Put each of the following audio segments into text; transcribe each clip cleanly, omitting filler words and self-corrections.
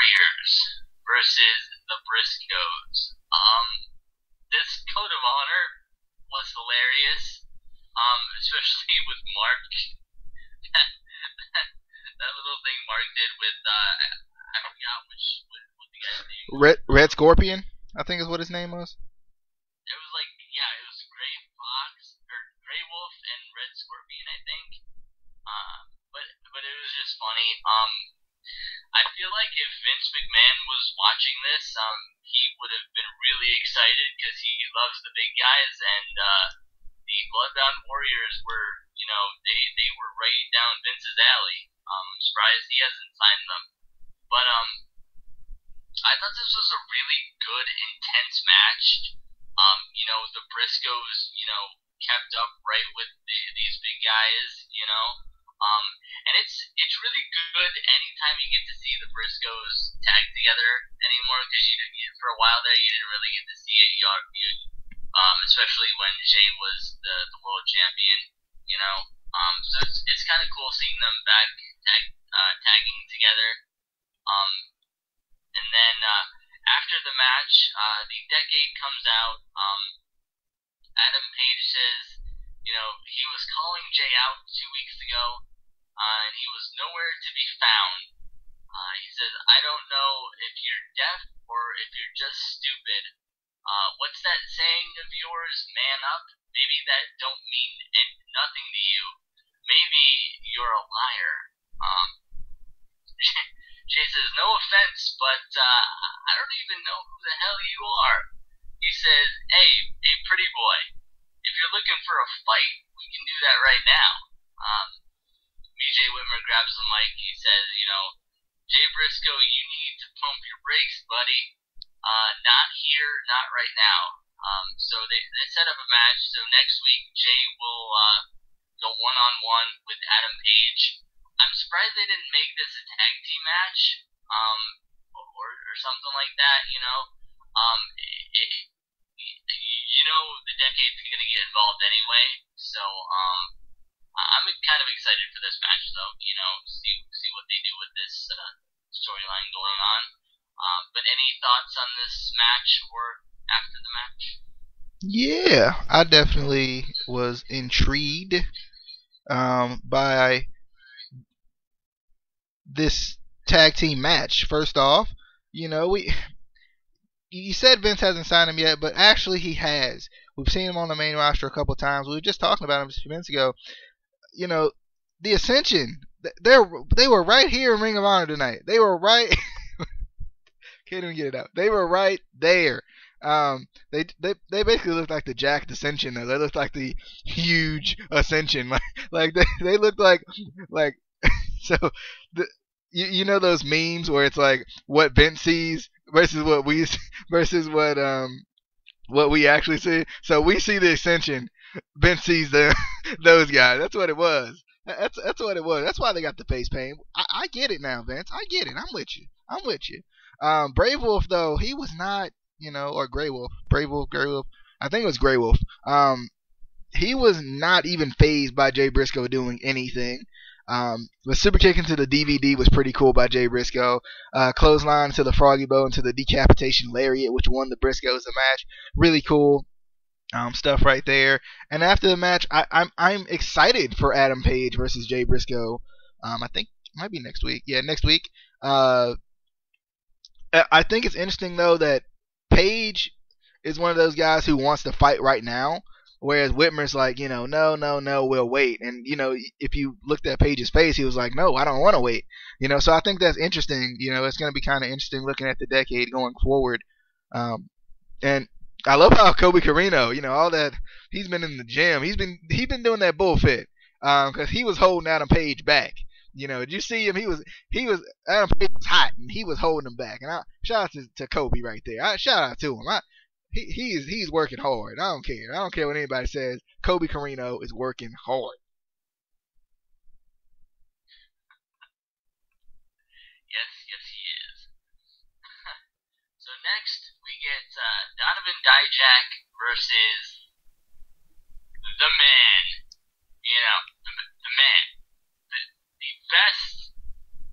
Warriors versus the Briscoes. This code of honor was hilarious. Especially with Mark. that little thing Mark did with I forgot what the guy's name was. Red Scorpion, I think is what his name was. It was like it was Gray Fox or Gray Wolf and Red Scorpion, I think. But it was just funny. I feel like if Vince McMahon was watching this, he would have been really excited because he loves the big guys, and the Bloodbound Warriors were, they were right down Vince's alley. I'm surprised he hasn't signed them. But I thought this was a really good, intense match. The Briscoes, kept up right with these big guys. And it's really good anytime you get to see the Briscoes tag together anymore, because for a while there you didn't really get to see it. Especially when Jay was the world champion. So it's kind of cool seeing them back tagging together. And then after the match, the Decade comes out. Adam Page says, he was calling Jay out 2 weeks ago, and he was nowhere to be found. He says, I don't know if you're deaf or if you're just stupid. What's that saying of yours, man up? Maybe that don't mean nothing to you. Maybe you're a liar. Jay says, no offense, but I don't even know who the hell you are. He says, hey, pretty boy, if you're looking for a fight, we can do that right now. BJ Whitmer grabs the mic. He says, Jay Briscoe, you need to pump your brakes, buddy. Not here, not right now. So they set up a match. So next week, Jay will go one-on-one with Adam Page. I'm surprised they didn't make this a tag team match, or something like that. The Decade's gonna get involved anyway. So I'm kind of excited for this match, though. See what they do with this storyline going on. But any thoughts on this match or after the match? Yeah, I definitely was intrigued by this tag team match. First off, you said Vince hasn't signed him yet, but actually he has. We've seen him on the main roster a couple times. We were just talking about him just a few minutes ago. The Ascension, they were right here in Ring of Honor tonight. They were right. Can't even get it out. They were right there. They basically looked like the Jacked Ascension. Though. They looked like the huge Ascension. Like they looked like so. Those memes where it's like what Vince sees versus what we actually see. So we see the Ascension. Vince sees those guys. That's what it was. That's what it was. That's why they got the face paint. I get it now, Vince. I get it. I'm with you. Brave Wolf though, he was not, or Grey Wolf. Brave Wolf, Grey Wolf. I think it was Grey Wolf. He was not even phased by Jay Briscoe doing anything. The super kick into the DVD was pretty cool by Jay Briscoe. Clothesline to the Froggy Bow into the decapitation lariat, which won the Briscoes the match. Really cool stuff right there. And after the match, I'm excited for Adam Page versus Jay Briscoe. I think it might be next week. Yeah, next week. I think it's interesting though that Page is one of those guys who wants to fight right now. Whereas Whitmer's like, no, we'll wait. And, if you looked at Page's face, he was like, no, I don't want to wait. So I think that's interesting. It's going to be kind of interesting looking at the Decade going forward. And I love how Kobe Carino, all that, he's been in the gym. He's been doing that bullshit. Because he was holding Adam Page back. Did you see him? He was Adam Page was hot and he was holding him back. And shout out to Kobe right there. Shout out to him. He's working hard. I don't care. I don't care what anybody says. Kobe Carino is working hard. Yes, he is. So next we get Donovan Dijak versus the man. The man. The best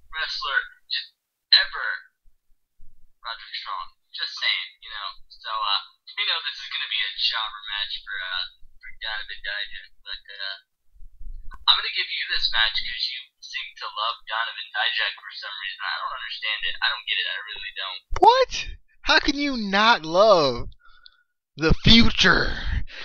wrestler just ever Roderick Strong. Just saying, you know. So we know this is gonna be a jobber match for Donovan Dijak, but I'm gonna give you this match because you seem to love Donovan Dijak for some reason. I don't understand it. I don't get it. I really don't. What? How can you not love the future,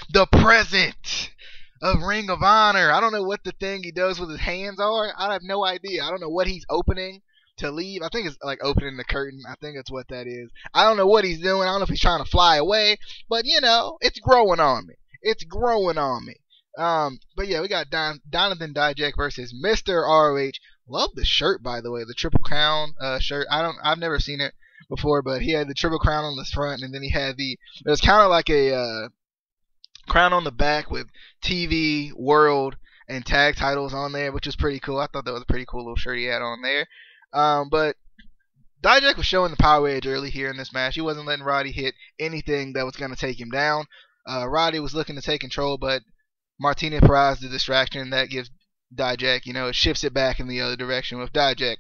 the present of Ring of Honor? I don't know what the thing he does with his hands are. I have no idea. I don't know what he's opening to leave. I think it's like opening the curtain. I think that's what that is. I don't know what he's doing. I don't know if he's trying to fly away, but you know, it's growing on me. It's growing on me. But yeah, we got Donovan Dijak versus Mr. ROH. Love the shirt, by the way, the Triple Crown shirt. I've never seen it before, but he had the Triple Crown on the front, and then he had it was kind of like a crown on the back with TV, World, and tag titles on there, which was pretty cool. I thought that was a pretty cool little shirt he had on there. But Dijak was showing the power edge early here in this match. He wasn't letting Roddy hit anything that was going to take him down. Roddy was looking to take control, but Martinez provides the distraction that gives Dijak, it shifts it back in the other direction with Dijak.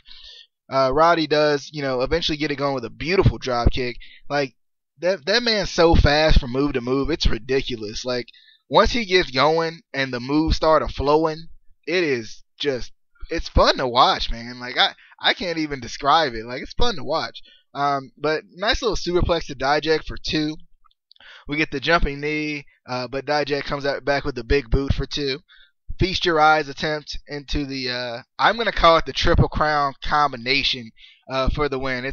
Roddy does, eventually get it going with a beautiful drop kick. Like, that man's so fast from move to move, it's ridiculous. Like, once he gets going and the moves start flowing, it's fun to watch, man. Like, I can't even describe it. Like, it's fun to watch. But nice little superplex to Dijak for 2. We get the jumping knee, but Dijak comes out back with the big boot for 2. Feast Your Eyes attempt into the, I'm going to call it the Triple Crown combination for the win.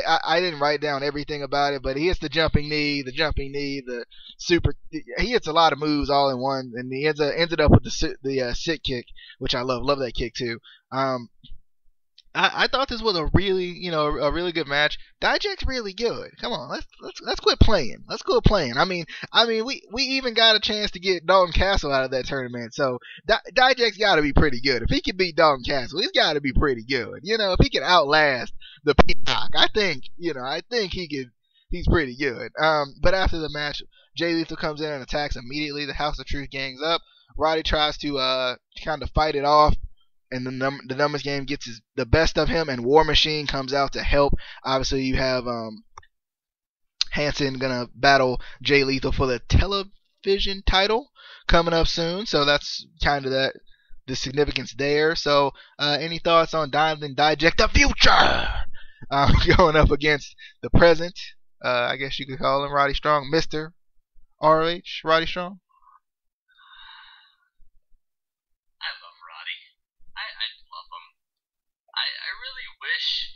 I didn't write down everything about it, but he hits the jumping knee, the super. He hits a lot of moves all in one, and he ended up with the sit kick, which I love that kick too. I thought this was a really good match. Dijak's really good. Come on, let's quit playing. Let's quit playing. I mean, we even got a chance to get Dalton Castle out of that tournament. So Dijak's got to be pretty good. If he can beat Dalton Castle, he's got to be pretty good. If he can outlast the Peacock, I think he could. He's pretty good. But after the match, Jay Lethal comes in and attacks immediately. The House of Truth gangs up. Roddy tries to kind of fight it off. And the numbers game gets the best of him, and War Machine comes out to help. Obviously, you have Hanson gonna battle Jay Lethal for the television title coming up soon. So that's kind of the significance there. So, any thoughts on Donovan Dijak, the future, going up against the present? I guess you could call him Roddy Strong, Mr. ROH, Roddy Strong. Wish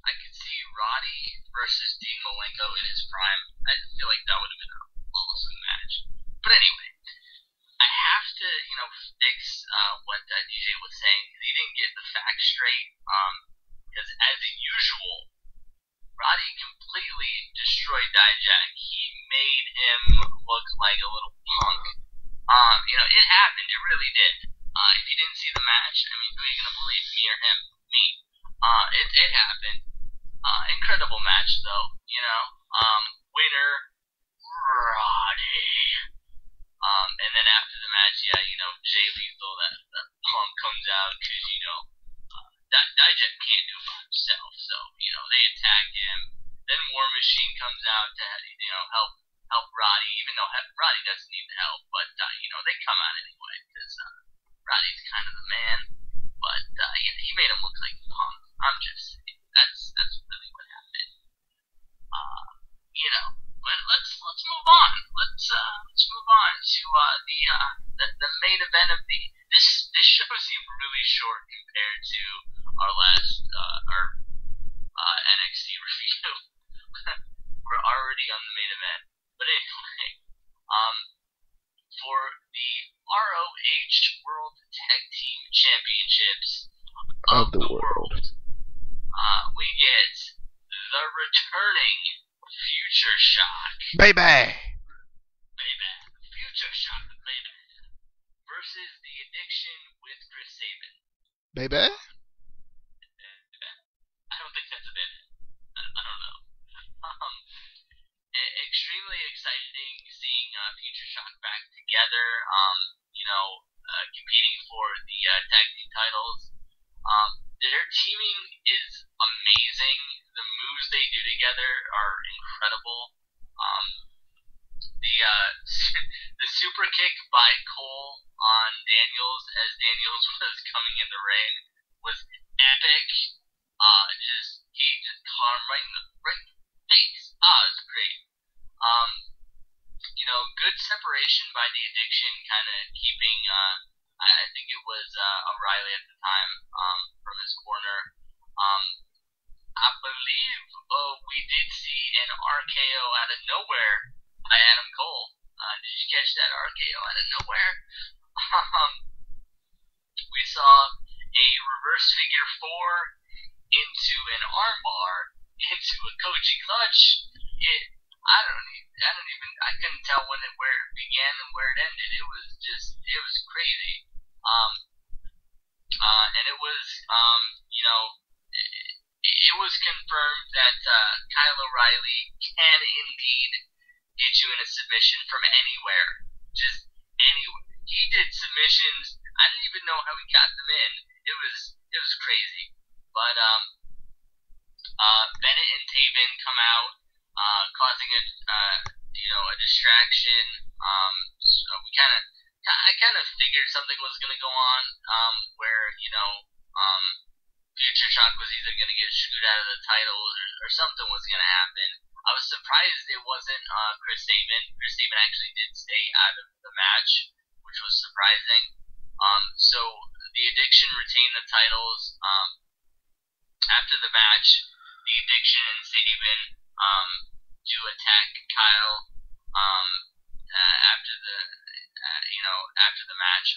I could see Roddy versus Dean Malenko in his prime. I feel like that would have been an awesome match. But anyway, I have to, fix what DJ was saying. He didn't get the facts straight. Because as usual, Roddy completely destroyed Dijak. He made him look like a little punk. It happened. It really did. If you didn't see the match, who are you gonna believe, me or him? Me. It happened. Incredible match though, winner, Roddy. And then after the match, Jay Lethal, that punk comes out because, Dijak can't do it by himself, so, they attack him. Then War Machine comes out to, help Roddy, even though Roddy doesn't need the help, but, they come out anyway, because, Roddy's kind of the man. But, he made him look like a punk. I'm just saying, that's really what happened. But let's move on. Let's move on to the main event of this show seemed really short compared to our last NXT review. We're already on the main event. But anyway, for the ROH World Tag Team Championships of the world. We get the returning Future Shock. Baby. Future Shock, baby. Versus the Addiction with Chris Sabin. Baby? I don't think that's a baby. I don't know. Extremely exciting seeing Future Shock back together. Competing for the tag team titles. Their teaming is amazing. The moves they do together are incredible. Um, the super kick by Cole on Daniels as Daniels was coming in the ring was epic. He just caught him right in the face. It's great. Um, good separation by the Addiction, kind of keeping. I think it was O'Reilly at the time from his corner. Um, I believe we did see an RKO out of nowhere by Adam Cole. Did you catch that RKO out of nowhere? Um, we saw a reverse figure four into an armbar into a Koji clutch. I couldn't tell where it began and where it ended. It was crazy. And it was, it was confirmed that Kyle O'Reilly can indeed get you in a submission from anywhere. Just anywhere. He did submissions. I didn't even know how he got them in. It was crazy. But Bennett and Taven come out, causing a distraction. So I kind of figured something was gonna go on, where Future Shock was either gonna get screwed out of the titles or something was gonna happen. I was surprised it wasn't Chris Sabin. Chris Sabin actually did stay out of the match, which was surprising. So the Addiction retained the titles. After the match, the Addiction and Sabin do attack Kyle. After the match,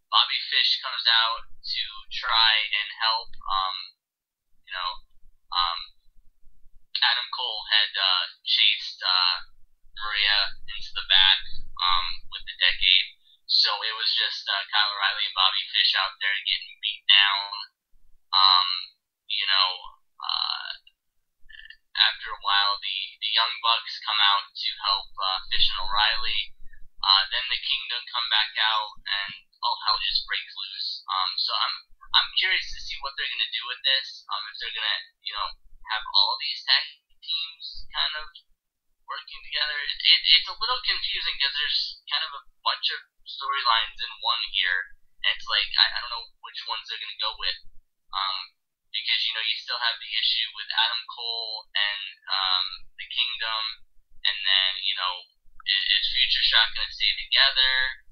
Bobby Fish comes out to try and help. Adam Cole had chased Maria into the back with the Decade, so it was just Kyle O'Reilly and Bobby Fish out there getting beat down. After a while, the Young Bucks come out to help Fish and O'Reilly. Then the Kingdom come back out, and all hell just breaks loose. So I'm curious to see what they're gonna do with this. If they're gonna have all these tag teams kind of working together. It's a little confusing because there's kind of a bunch of storylines in one here, and it's like I don't know which ones they're gonna go with. Because you still have the issue with Adam Cole and the Kingdom, and then is Future Shock gonna stay together?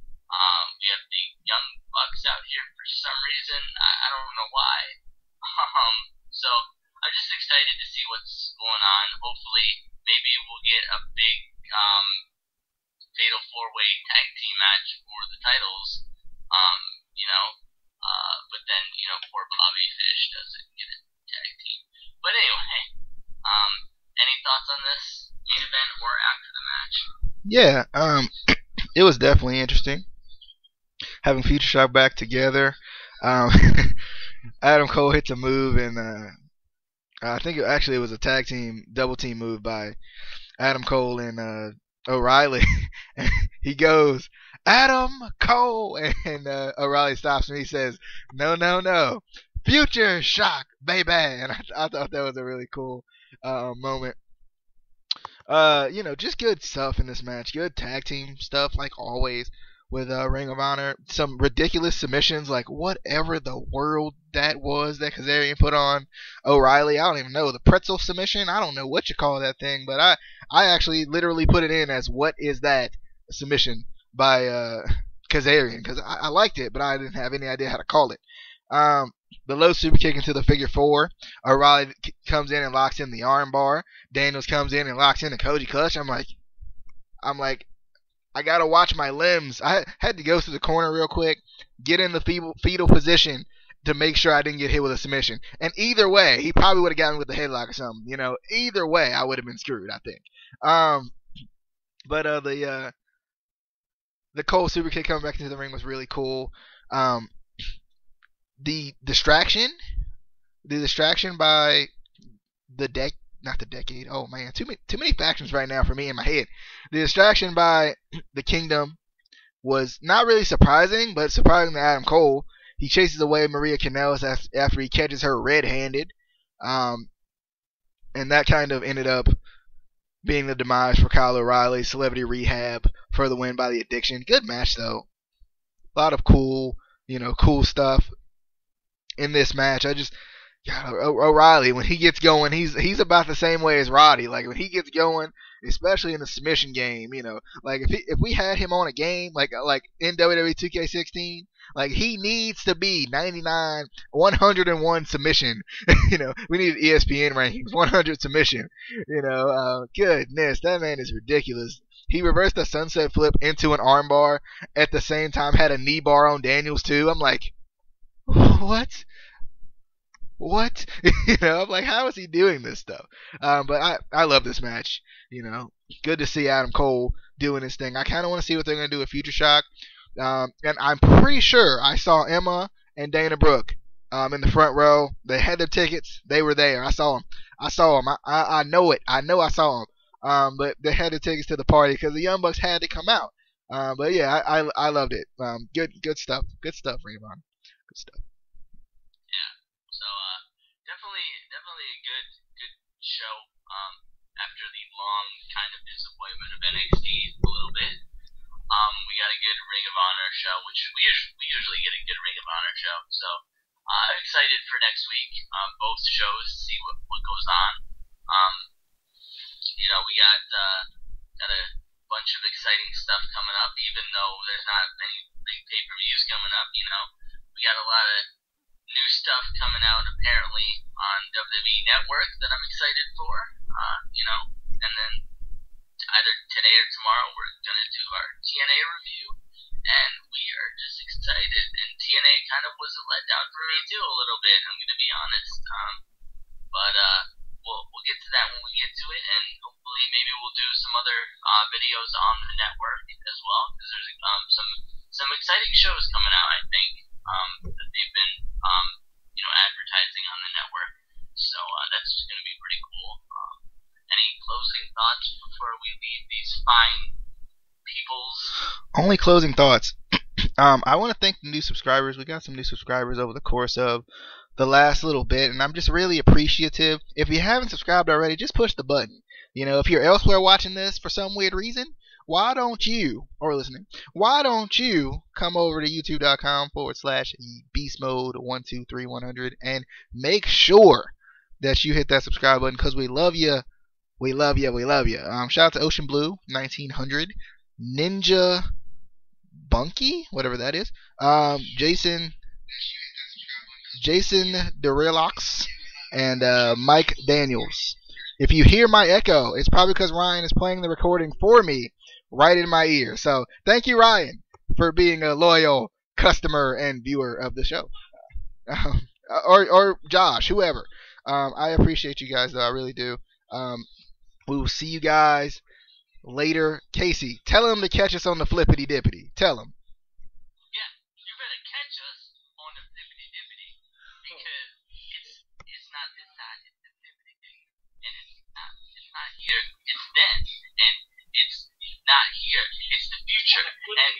We have the Young Bucks out here for some reason. I don't know why. So I'm just excited to see what's going on. Hopefully, maybe we'll get a big fatal four-way tag team match for the titles. But then poor Bobby Fish doesn't get a tag team. But anyway, any thoughts on this main event or after the match? Yeah, it was definitely interesting having Future Shock back together. Adam Cole hits a move, and I think it was a tag team double team move by Adam Cole and O'Reilly. He goes, Adam Cole, and O'Reilly stops him. He says, no, Future Shock, baby. And I thought that was a really cool moment. Just good stuff in this match. Good tag team stuff, like always, with Ring of Honor. Some ridiculous submissions, like whatever the world that was that Kazarian put on O'Reilly. I don't even know. The pretzel submission? I don't know what you call that thing, but I actually literally put it in as what is that submission by Kazarian, because I liked it, but I didn't have any idea how to call it. The low super kick into the figure four. O'Reilly comes in and locks in the armbar. Daniels comes in and locks in the Koji clutch. I'm like, I gotta watch my limbs. I had to go to the corner real quick, get in the fetal position to make sure I didn't get hit with a submission. And either way, he probably would have got me with the headlock or something. Either way, I would have been screwed, I think. But the Cole super kick coming back into the ring was really cool. The distraction by not the Decade. Oh man, too many factions right now for me in my head. The distraction by the Kingdom was not really surprising, but surprising to Adam Cole. He chases away Maria Kanellis after he catches her red-handed. and that kind of ended up being the demise for Kyle O'Reilly. Celebrity Rehab for the win by the Addiction. Good match though. A lot of cool stuff in this match. God, O'Reilly, when he gets going, he's about the same way as Roddy. Like when he gets going, especially in the submission game, like if we had him on a game like in WWE 2K16, like he needs to be 99, 101 submission. We need ESPN rankings, 100 submission. Goodness, that man is ridiculous. He reversed the sunset flip into an armbar at the same time, had a knee bar on Daniels too. I'm like, what? What? I'm like, how is he doing this stuff? But I love this match. Good to see Adam Cole doing his thing. I kind of want to see what they're going to do with Future Shock. And I'm pretty sure I saw Emma and Dana Brooke in the front row. They had their tickets. They were there. I saw them. I know it. I know I saw them. But they had their tickets to the party because the Young Bucks had to come out. But yeah, I loved it. Good stuff. Good stuff, Raymond. Good stuff. Definitely a good show. After the long kind of disappointment of NXT a little bit, we got a good Ring of Honor show, which we usually get a good Ring of Honor show. So I'm excited for next week. Both shows, see what goes on. We got a bunch of exciting stuff coming up, even though there's not many big pay-per-views coming up. We got a lot of new stuff coming out apparently on WWE Network that I'm excited for. And then either today or tomorrow we're gonna do our TNA review, and we are just excited. And TNA kind of was a letdown for me too a little bit. I'm gonna be honest. But we'll get to that when we get to it, and hopefully maybe we'll do some other videos on the network as well, because there's some exciting shows coming out. I think that they've been advertising on the network. So that's going to be pretty cool. Any closing thoughts before we leave these fine peoples? Only closing thoughts. I want to thank the new subscribers. We got some new subscribers over the course of the last little bit, and I'm just really appreciative. If you haven't subscribed already, just push the button. If you're elsewhere watching this for some weird reason, why don't you come over to youtube.com/beastmode123100 and make sure that you hit that subscribe button, because we love you. We love you. We love you. Shout out to Ocean Blue 1900, Ninja Bunky, whatever that is. Jason DeRelox, and Mike Daniels. If you hear my echo, it's probably because Ryan is playing the recording for me right in my ear. So thank you, Ryan, for being a loyal customer and viewer of the show. Or Josh, whoever. I appreciate you guys, though. I really do. We will see you guys later. Casey, tell them to catch us on the flippity dippity. Tell them. Yeah, you better catch us on the flippity dippity, because it's not this side, it's the flippity dippity, and it's not here, it's then, and it's not here, it's the future. And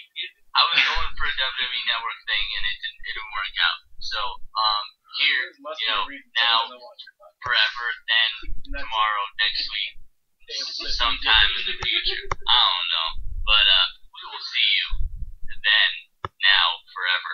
I was going for a WWE Network thing, and it didn't work out. So here, now, forever, then, tomorrow, next week, sometime in the future. I don't know. But we will see you then, now, forever.